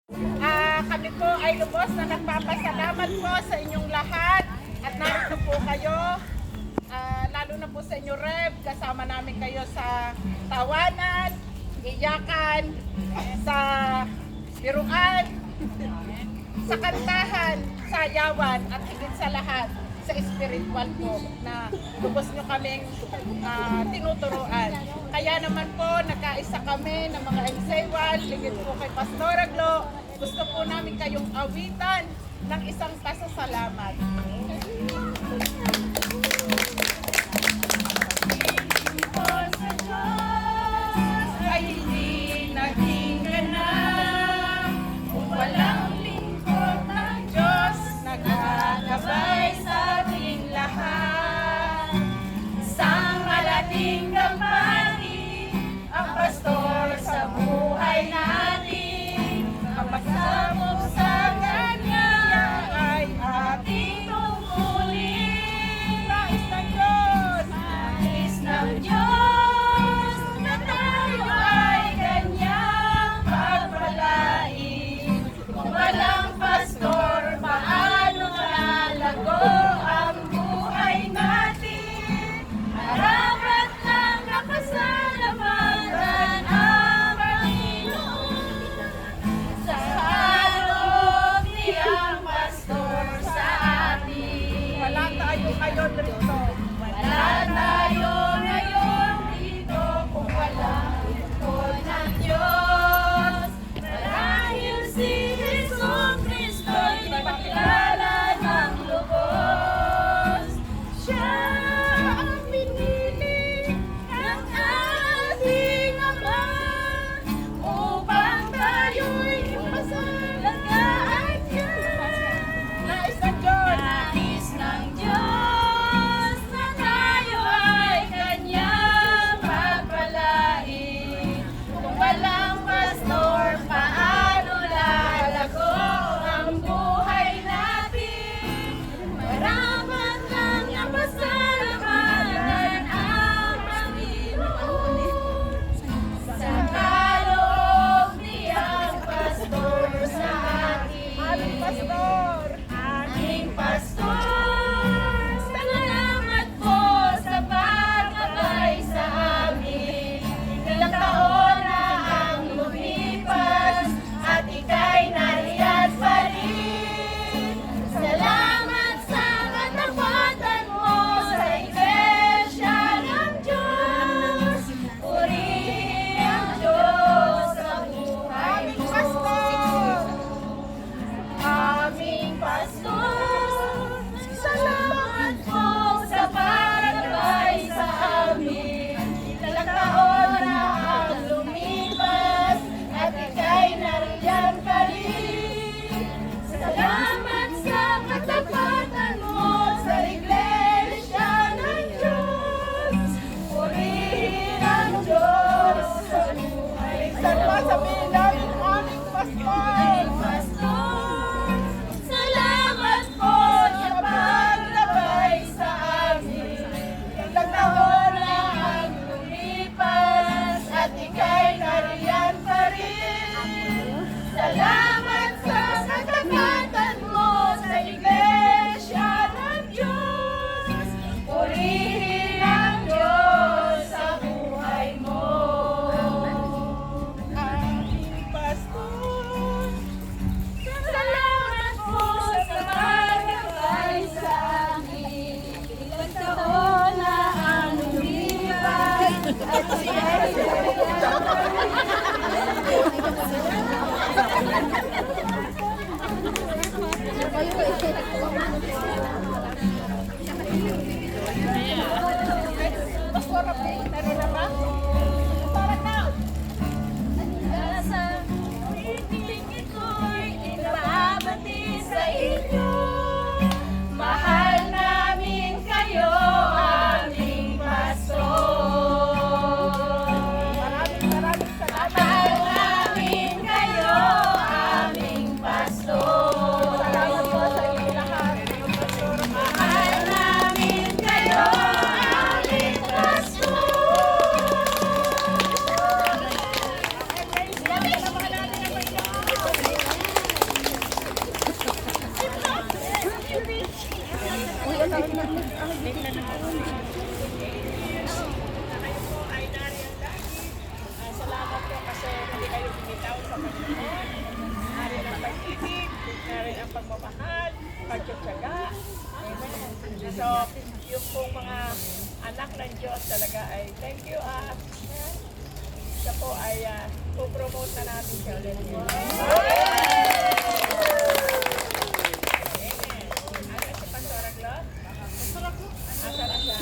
Kami po ay lubos na nagpapasalamat po sa inyong lahat at narito po kayo. Lalo na po sa inyo, Rev, kasama namin kayo sa tawanan, iyakan, sa biruan, sa kantahan, sayawan, at higit sa lahat, sa spiritual po na lubos nyo kaming tinuturuan. Kaya naman po, nagkaisa kami ng mga MCWAL, ligid po kay Pastor Aglo. Gusto po namin kayong awitan ng isang pasasalamat. Ay hindi naging ganap kung walang lingkod ng Diyos nagkakabay sa ating lahat. Isang malaking gampani ang pastor sa buhay natin. Kapag sabog sa kanya ay ating tungkulin. Nais ng Diyos! Nais ng Diyos na tayo ay kanyang pagpalain. Kung walang pastor, paano lalago ang buhay natin? Harapat lang nakasalamatan ang Panginoon. Sa loob niyang pastor sa atin. Wala tayo ngayon rito. Wala tayo ngayon dito kung walang lingkod ng Diyos. Marahil si Jesucristo'y pakilala ng lubos. Siya ang pinili ng ating Ama upang tayo'y ipasalagaan niya. Nais ng Diyos! Nais ng Diyos na tayo ay kanyang pagpalain. Kung walang pastor, paano lalago ang buhay natin? Marapat lang ang pasalamatan ang Panginoon. Sa kaloob niyang pastor sa atin. Aming pastor! Aming pastor! Salamat po sa pagkabay sa amin. Ilang taon na ang lumipas at ika'y nariyan pa rin. Salamat sa katapatan mo sa Iglesia ng Diyos. Purihin ang Diyos sa buhay mo. Aming pastor, salamat po sa pagkabay sa amin. Ilang taon na ang lumipas at ika'y nariyan pa rin. Salamat sa katapatan mo sa Iglesia ng Diyos. Purihin ang Diyos sa buhay mo. Sabihin namin, aming pastor! Salamat po sa pagkabay sa amin. Ilang taon na ang lumipas at ika'y nariyan pa rin. Salamat sa katapatan mo sa Iglesia ng Diyos. Purihin ang Diyos sa buhay mo. Aming pastor, kayo po ay nariyan lagi. Salamat po kasi hindi kayo bumitaw sa Panginoon. Nariyan ang pag-ibig, nariyan ang pagmamahal, pagtsatsaga. Amen. So, yung pong mga anak ng Diyos talaga ay thank you. Siya po ay pupromote na natin siya ulit. Pastor Aglo? Pastor Aglo?